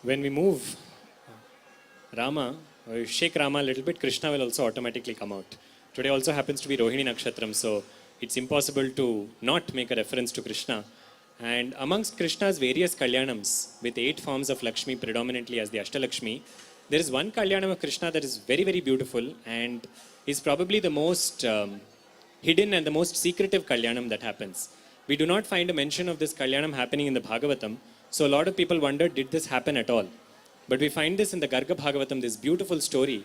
when we move Rama, or you shake Rama a little bit, Krishna will also automatically come out. Today also happens to be Rohini Nakshatram, so it's impossible to not make a reference to Krishna. And amongst Krishna's various Kalyanams, with 8 forms of Lakshmi predominantly as the Ashtalakshmi, there is one Kalyanam of Krishna that is very, very beautiful and is probably the most hidden and the most secretive Kalyanam that happens. We do not find a mention of this Kalyanam happening in the Bhagavatam, so a lot of people wonder, did this happen at all? But we find this in the Garga Bhagavatam, this beautiful story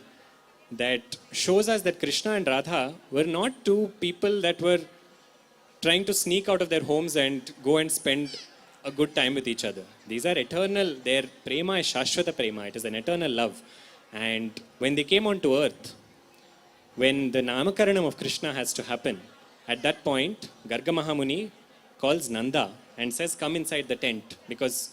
that shows us that Krishna and Radha were not two people that were trying to sneak out of their homes and go and spend a good time with each other. These are eternal, their prema is Shashwata prema, it is an eternal love. And when they came onto earth, when the Namakaranam of Krishna has to happen, at that point, Garga Mahamuni calls Nanda and says, come inside the tent, because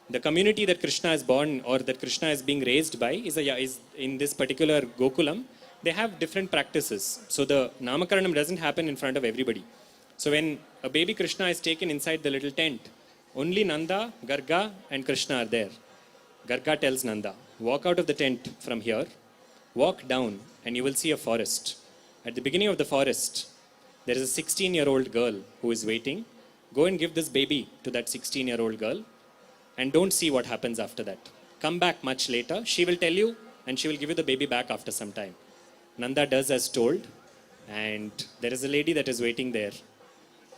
the community that Krishna is born or that Krishna is being raised by is in this particular Gokulam, they have different practices. So the Namakaranam doesn't happen in front of everybody. So when a baby Krishna is taken inside the little tent, only Nanda, Garga and Krishna are there. Garga tells Nanda, walk out of the tent from here, walk down and you will see a forest. At the beginning of the forest, there is a 16-year-old girl who is waiting. Go and give this baby to that 16-year-old girl and don't see what happens after that. Come back much later, she will tell you and she will give you the baby back after some time. Nanda does as told, and there is a lady that is waiting there.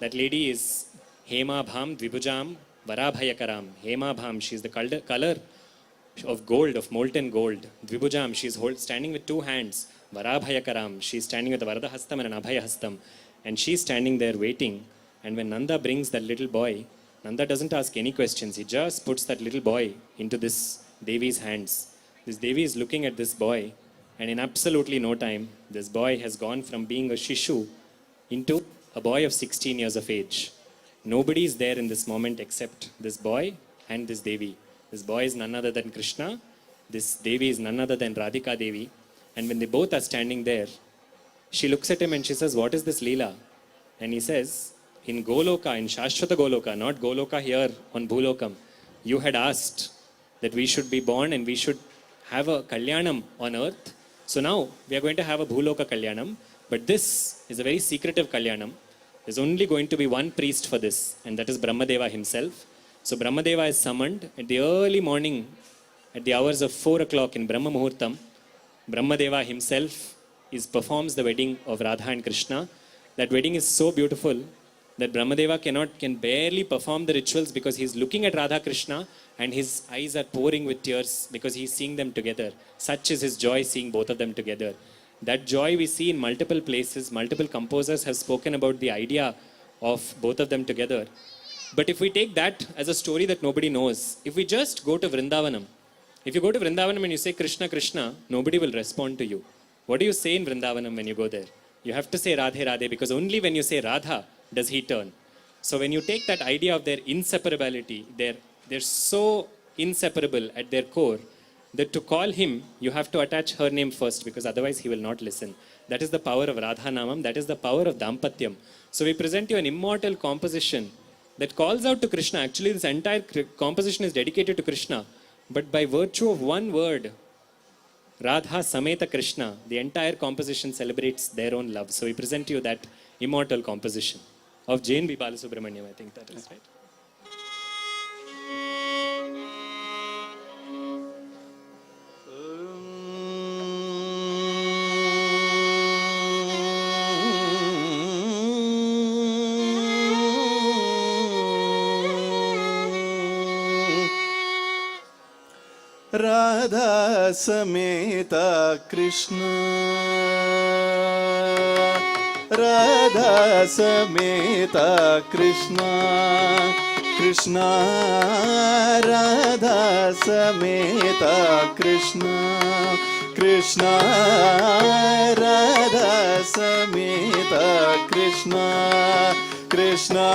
That lady is Hema Bham Dvibhujam Varabhayakaram. Hema Bham, she is the color of gold, of molten gold. Dvibhujam, she is standing with 2 hands. Varabhayakaram, she is standing with a Varadahastam and an Abhayahastam. And she is standing there waiting. And when Nanda brings that little boy, Nanda doesn't ask any questions. He just puts that little boy into this Devi's hands. This Devi is looking at this boy, and in absolutely no time, this boy has gone from being a Shishu into a boy of 16 years of age. Nobody is there in this moment except this boy and this Devi. This boy is none other than Krishna. This Devi is none other than Radhika Devi. And when they both are standing there, she looks at him and she says, what is this Leela? And he says, in Goloka, in Shashwata Goloka, not Goloka here on Bhulokam, you had asked that we should be born and we should have a Kalyanam on earth. So now we are going to have a Bhuloka Kalyanam, but this is a very secretive Kalyanam. There's only going to be one priest for this, and that is Brahmadeva himself. So Brahmadeva is summoned at the early morning, at the hours of 4 o'clock in Brahma Muhurtam. Brahmadeva himself performs the wedding of Radha and Krishna. That wedding is so beautiful that Brahmadeva can barely perform the rituals because he's looking at Radha Krishna and his eyes are pouring with tears because he's seeing them together. Such is his joy seeing both of them together. That joy we see in multiple places. Multiple composers have spoken about the idea of both of them together. But if we take that as a story that nobody knows, if we just go to Vrindavanam, if you go to Vrindavanam and you say Krishna, Krishna, nobody will respond to you. What do you say in Vrindavanam when you go there? You have to say Radhe Radhe, because only when you say Radha does he turn. So when you take that idea of their inseparability, they're so inseparable at their core that to call him, you have to attach her name first, because otherwise he will not listen. That is the power of Radha Namam. That is the power of Dampatyam. So we present you an immortal composition that calls out to Krishna. Actually, this entire composition is dedicated to Krishna. But by virtue of one word, Radha Sameta Krishna, the entire composition celebrates their own love. So we present you that immortal composition of Jain B. Balasubramaniam, I think that is right. Radha Sameta Krishna, Radha Sameta Krishna, Krishna Radha Sameta Krishna, Krishna Radha Sameta Krishna, Krishna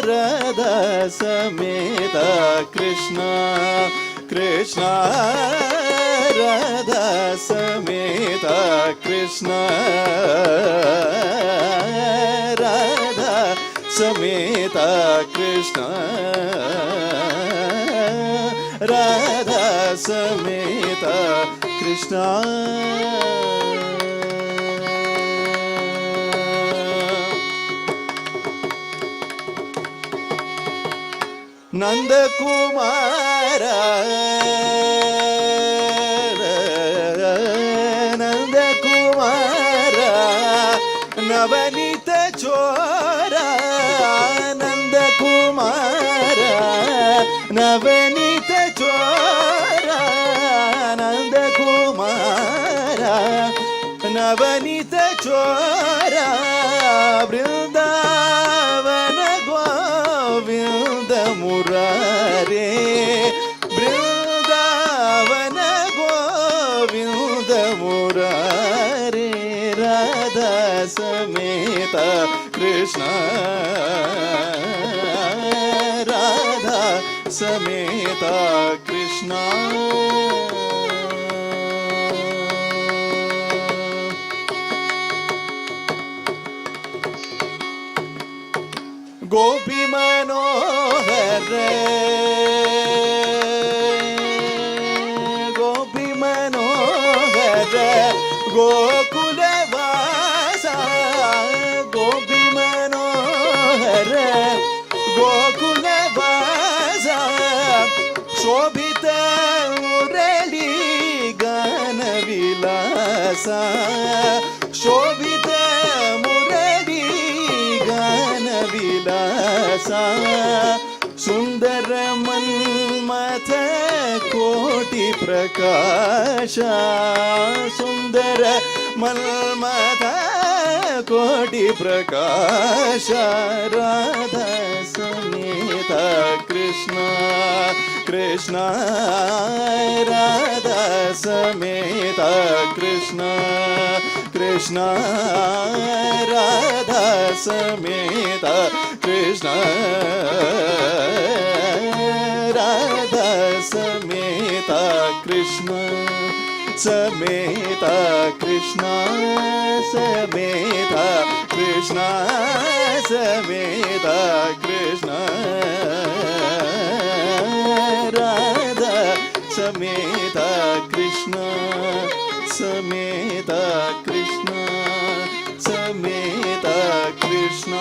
Radha Sameta Krishna, Krishna Radha Sameta Krishna, Radha Sameta Krishna, Radha समेता Krishna Nand Kumar Nand Kumar Navneet चोरा नंद कुमार नवनीत चोरा नंद कुमार नवनीत चोरा वृंदावन गोविंद मुरारे वृंदावन गोविंद मुरारे राधा समेता कृष्ण राधा समेता कृष्ण गोपी मनोहर गोपी मनोहर गोकुल वासा गोपी मनोहर गोकुल वासा शोभित मुरली गान विलासा शोभित मुरली गान विलासा सुंदर मन्मथ कोटि प्रकाश सुंदर मन्मथ कोटि प्रकाश राधा समेता कृष्ण कृष्ण राधा समेता कृष्ण कृष्ण राधा समेता कृष्ण राधा समेता कृष्ण समेता कृष्ण समेता कृष्ण समेता कृष्ण राधा समेता कृष्ण समेता कृष्ण समेता कृष्ण